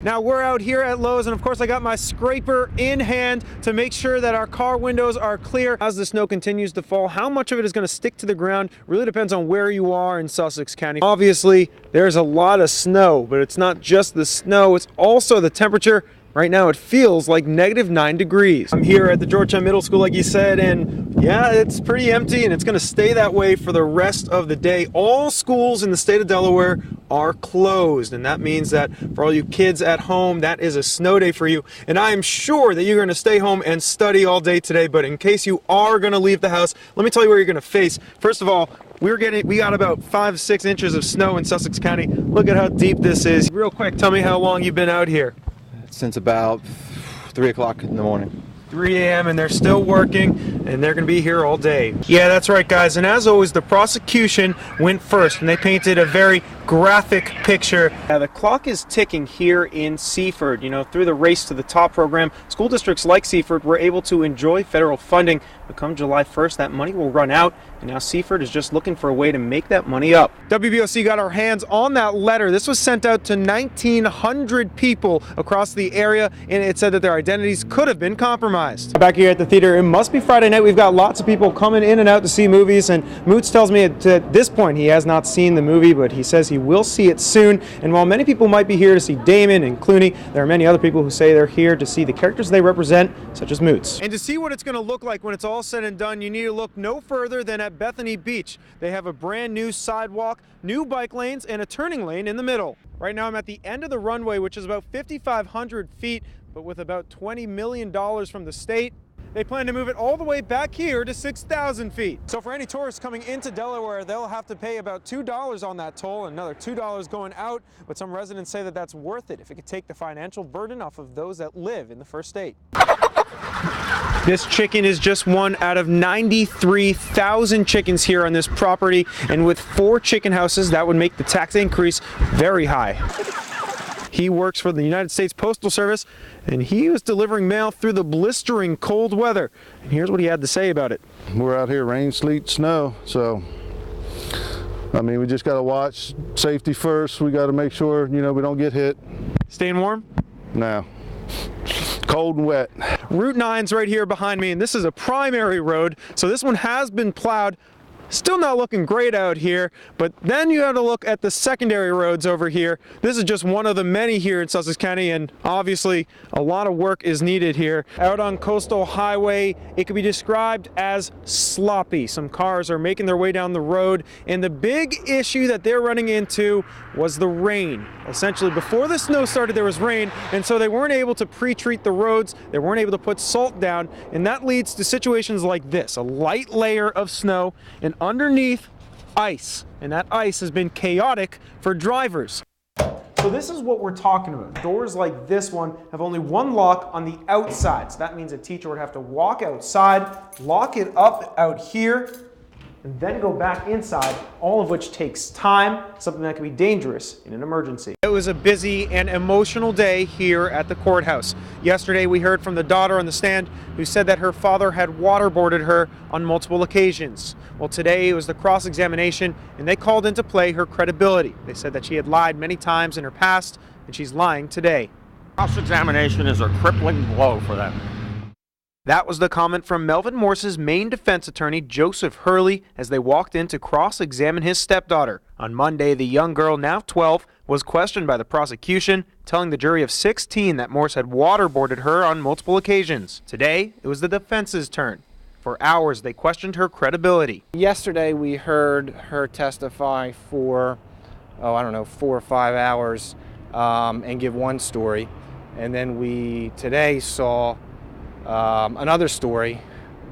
Now we're out here at Lowe's, and of course I got my scraper in hand to make sure that our car windows are clear. As the snow continues to fall, how much of it is going to stick to the ground really depends on where you are in Sussex County. Obviously, there's a lot of snow, but it's not just the snow, it's also the temperature. Right now it feels like -9 degrees. I'm here at the Georgetown Middle School, like you said, and yeah, it's pretty empty, and it's going to stay that way for the rest of the day. All schools in the state of Delaware are closed, and that means that for all you kids at home, that is a snow day for you. And I am sure that you're going to stay home and study all day today, but in case you are going to leave the house, let me tell you where you're going to face. First of all, we got about 5-6 inches of snow in Sussex County. Look at how deep this is. Real quick, tell me how long you've been out here. Since about 3 o'clock in the morning. 3 a.m. and they're still working, and they're going to be here all day. Yeah, that's right, guys. And as always, the prosecution went first, and they painted a very graphic picture. The clock is ticking here in Seaford. You know, through the Race to the Top program, school districts like Seaford were able to enjoy federal funding. But come July 1st, that money will run out, and now Seaford is just looking for a way to make that money up. WBOC got our hands on that letter. This was sent out to 1,900 people across the area, and it said that their identities could have been compromised. Back here at the theater, it must be Friday night. We've got lots of people coming in and out to see movies, and Moots tells me at this point he has not seen the movie, but he says he will see it soon. And while many people might be here to see Damon and Clooney, there are many other people who say they're here to see the characters they represent, such as Moots. And to see what it's going to look like when it's all said and done, you need to look no further than at Bethany Beach. They have a brand new sidewalk, new bike lanes, and a turning lane in the middle. Right now I'm at the end of the runway, which is about 5,500 feet, but with about $20 million from the state, they plan to move it all the way back here to 6,000 feet. So for any tourists coming into Delaware, they'll have to pay about $2 on that toll, and another $2 going out, but some residents say that that's worth it if it could take the financial burden off of those that live in the first state. This chicken is just one out of 93,000 chickens here on this property, and with 4 chicken houses, that would make the tax increase very high. He works for the United States Postal Service, and he was delivering mail through the blistering cold weather. And here's what he had to say about it. We're out here, rain, sleet, snow, so I mean, we just got to watch safety first. We got to make sure, you know, we don't get hit. Staying warm? No. Cold and wet. Route 9's right here behind me, and this is a primary road, so this one has been plowed. Still not looking great out here, but then you have to look at the secondary roads over here. This is just one of the many here in Sussex County, and obviously a lot of work is needed here. Out on Coastal Highway, it could be described as sloppy. Some cars are making their way down the road, and the big issue that they're running into was the rain. Essentially, before the snow started, there was rain, and so they weren't able to pre-treat the roads. They weren't able to put salt down, and that leads to situations like this: a light layer of snow, and underneath, ice. And that ice has been chaotic for drivers. So this is what we're talking about. Doors like this one have only one lock on the outside. So that means a teacher would have to walk outside, lock it up out here, and then go back inside, all of which takes time, something that can be dangerous in an emergency. It was a busy and emotional day here at the courthouse. Yesterday we heard from the daughter on the stand who said that her father had waterboarded her on multiple occasions. Well, today it was the cross-examination, and they called into play her credibility. They said that she had lied many times in her past, and she's lying today. Cross-examination is a crippling blow for them. That was the comment from Melvin Morse's main defense attorney, Joseph Hurley, as they walked in to cross-examine his stepdaughter. On Monday, the young girl, now 12, was questioned by the prosecution, telling the jury of 16 that Morse had waterboarded her on multiple occasions. Today, it was the defense's turn. For hours, they questioned her credibility. Yesterday, we heard her testify for, 4 or 5 hours and give one story. And then we today saw another story,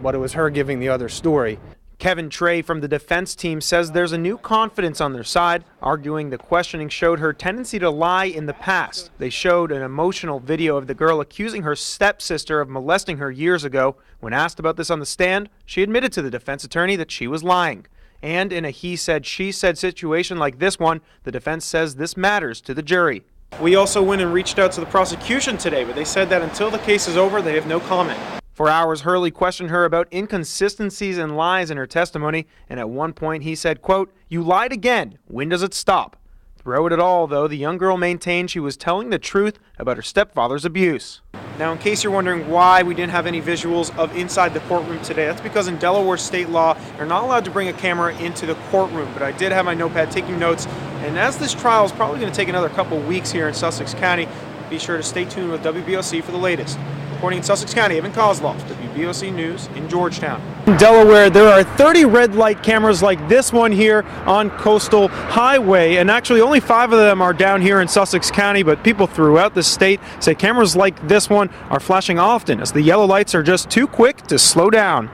but it was her giving the other story. Kevin Trey from the defense team says there's a new confidence on their side, arguing the questioning showed her tendency to lie in the past. They showed an emotional video of the girl accusing her stepsister of molesting her years ago. When asked about this on the stand, she admitted to the defense attorney that she was lying. And in a he said, she said situation like this one, the defense says this matters to the jury. We also went and reached out to the prosecution today, but they said that until the case is over, they have no comment. For hours, Hurley questioned her about inconsistencies and lies in her testimony, and at one point he said, quote, "You lied again. When does it stop?" The Throughout it all, though, the young girl maintained she was telling the truth about her stepfather's abuse. Now, in case you're wondering why we didn't have any visuals of inside the courtroom today, that's because in Delaware state law, you're not allowed to bring a camera into the courtroom. But I did have my notepad taking notes, and as this trial is probably going to take another couple weeks here in Sussex County, be sure to stay tuned with WBOC for the latest. Reporting in Sussex County, Evan Koslof, WBOC News in Georgetown. In Delaware, there are 30 red light cameras like this one here on Coastal Highway, and actually only 5 of them are down here in Sussex County, but people throughout the state say cameras like this one are flashing often as the yellow lights are just too quick to slow down.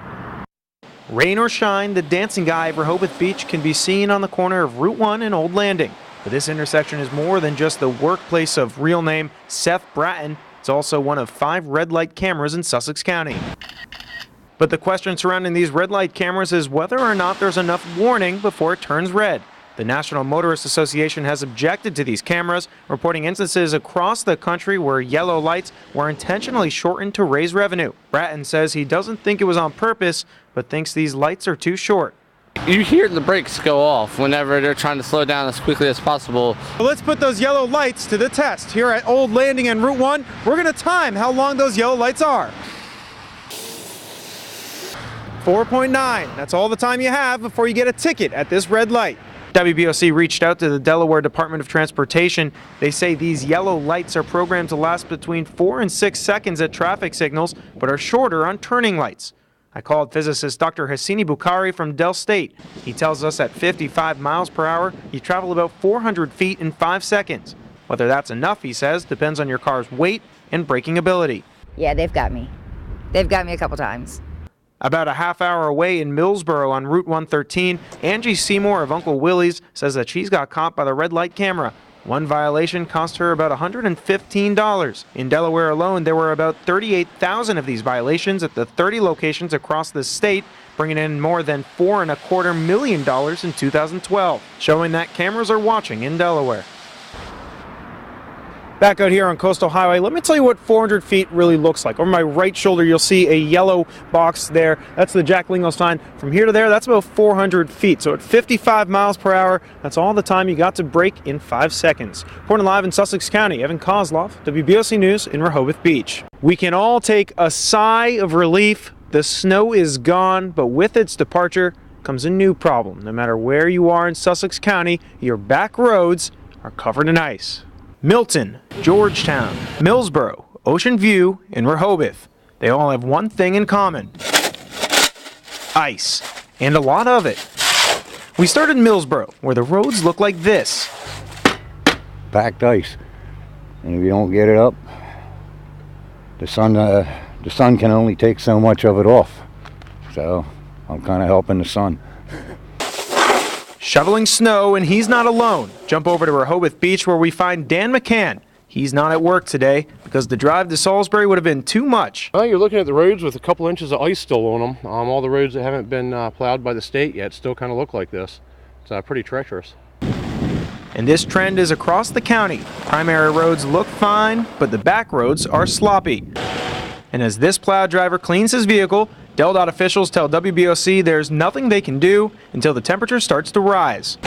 Rain or shine, the dancing guy of Rehoboth Beach can be seen on the corner of Route 1 and Old Landing. But this intersection is more than just the workplace of real name Seth Bratton. It's also one of 5 red light cameras in Sussex County. But the question surrounding these red light cameras is whether or not there's enough warning before it turns red. The National Motorist Association has objected to these cameras, reporting instances across the country where yellow lights were intentionally shortened to raise revenue. Bratton says he doesn't think it was on purpose, but thinks these lights are too short. You hear the brakes go off whenever they're trying to slow down as quickly as possible. Well, let's put those yellow lights to the test. Here at Old Landing and Route 1, we're going to time how long those yellow lights are. 4.9. That's all the time you have before you get a ticket at this red light. WBOC reached out to the Delaware Department of Transportation. They say these yellow lights are programmed to last between 4 and 6 seconds at traffic signals, but are shorter on turning lights. I called physicist Dr. Hassini Bukhari from Del State. He tells us at 55 miles per hour, you travel about 400 feet in 5 seconds. Whether that's enough, he says, depends on your car's weight and braking ability. Yeah, they've got me. They've got me a couple times. About a half hour away in Millsboro on Route 113, Angie Seymour of Uncle Willie's says that she's got caught by the red light camera. One violation cost her about $115. In Delaware alone, there were about 38,000 of these violations at the 30 locations across the state, bringing in more than $4.25 million in 2012, showing that cameras are watching in Delaware. Back out here on Coastal Highway, let me tell you what 400 feet really looks like. Over my right shoulder, you'll see a yellow box there. That's the Jack Lingo sign. From here to there, that's about 400 feet. So at 55 miles per hour, that's all the time you got to brake in 5 seconds. Reporting live in Sussex County, Evan Koslof, WBOC News in Rehoboth Beach. We can all take a sigh of relief. The snow is gone, but with its departure comes a new problem. No matter where you are in Sussex County, your back roads are covered in ice. Milton, Georgetown, Millsboro, Ocean View, and Rehoboth. They all have one thing in common. Ice. And a lot of it. We started in Millsboro, where the roads look like this. Packed ice. And if you don't get it up, the sun can only take so much of it off. So I'm kind of helping the sun. Shoveling snow, and he's not alone. Jump over to Rehoboth Beach where we find Dan McCann. He's not at work today because the drive to Salisbury would have been too much. Well, you're looking at the roads with a couple inches of ice still on them. All the roads that haven't been plowed by the state yet still kind of look like this. It's pretty treacherous. And this trend is across the county. Primary roads look fine, but the back roads are sloppy. And as this plow driver cleans his vehicle, DelDOT officials tell WBOC there's nothing they can do until the temperature starts to rise.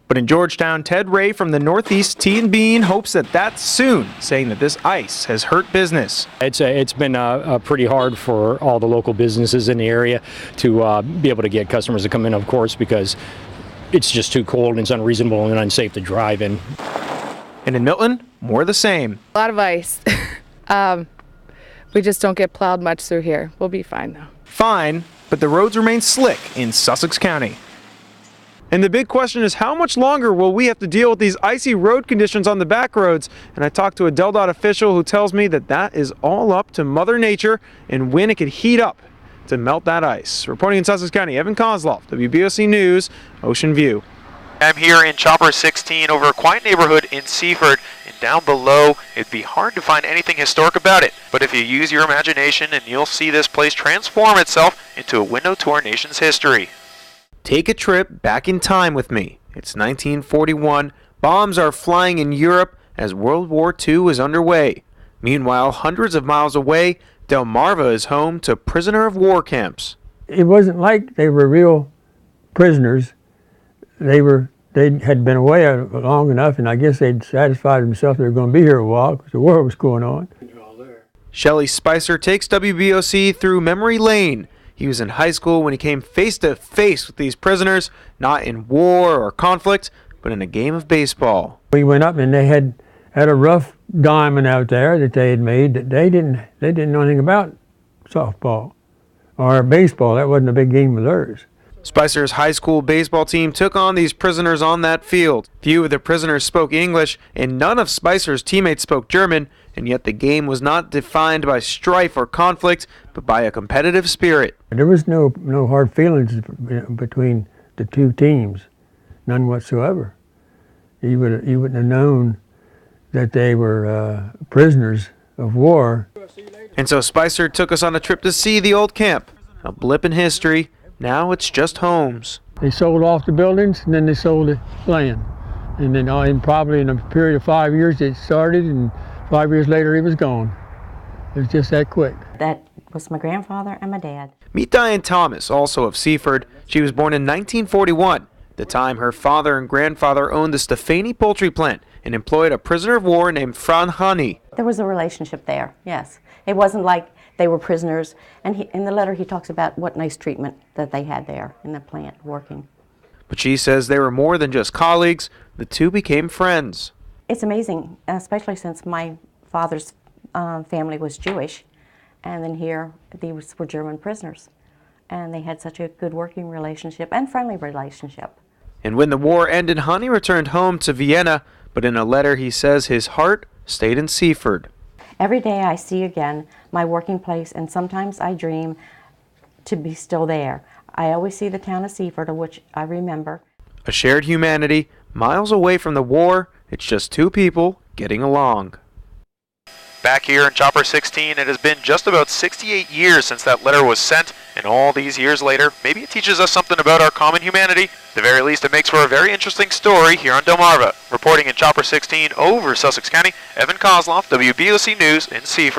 But in Georgetown, Ted Ray from the Northeast Tea and Bean hopes that that's soon, saying that this ice has hurt business. It's been pretty hard for all the local businesses in the area to be able to get customers to come in, of course, because it's just too cold and it's unreasonable and unsafe to drive in. And in Milton, more of the same. A lot of ice. We just don't get plowed much through here. We'll be fine though. Fine, but the roads remain slick in Sussex County. And the big question is, how much longer will we have to deal with these icy road conditions on the back roads? And I talked to a DelDOT official who tells me that that is all up to Mother Nature and when it could heat up to melt that ice. Reporting in Sussex County, Evan Koslof, WBOC News, Ocean View. I'm here in Chopper 16 over a quiet neighborhood in Seaford, and down below it'd be hard to find anything historic about it, but if you use your imagination and you'll see this place transform itself into a window to our nation's history. Take a trip back in time with me. It's 1941, bombs are flying in Europe as World War II is underway. Meanwhile, hundreds of miles away, Delmarva is home to prisoner of war camps. It wasn't like they were real prisoners. They were they had been away long enough, and I guess they'd satisfied themselves they were going to be here a while because the war was going on. Shelly Spicer takes WBOC through memory lane. He was in high school when he came face to face with these prisoners, not in war or conflict, but in a game of baseball. We went up and they had a rough diamond out there that they had made that they didn't know anything about softball or baseball. That wasn't a big game of theirs. Spicer's high school baseball team took on these prisoners on that field. Few of the prisoners spoke English, and none of Spicer's teammates spoke German, and yet the game was not defined by strife or conflict, but by a competitive spirit. There was no hard feelings between the two teams, none whatsoever. You wouldn't have known that they were prisoners of war. And so Spicer took us on a trip to see the old camp, a blip in history. Now it's just homes. They sold off the buildings and then they sold the land. And then probably in a period of 5 years it started, and 5 years later it was gone. It was just that quick. That was my grandfather and my dad. Meet Diane Thomas, also of Seaford. She was born in 1941. At the time, her father and grandfather owned the Stefani poultry plant and employed a prisoner of war named Fran Hani. There was a relationship there, yes. It wasn't like they were prisoners. And in the letter he talks about what nice treatment that they had there in the plant working. But she says they were more than just colleagues. The two became friends. It's amazing, especially since my father's family was Jewish, and then here these were German prisoners. And they had such a good working relationship and friendly relationship. And when the war ended, Hani returned home to Vienna, but in a letter he says his heart stayed in Seaford. Every day I see again my working place, and sometimes I dream to be still there. I always see the town of Seaford, of which I remember. A shared humanity, miles away from the war, it's just two people getting along. Back here in Chopper 16, it has been just about 68 years since that letter was sent, and all these years later, maybe it teaches us something about our common humanity. At the very least, it makes for a very interesting story here on Delmarva. Reporting in Chopper 16 over Sussex County, Evan Koslof, WBOC News in Seaford.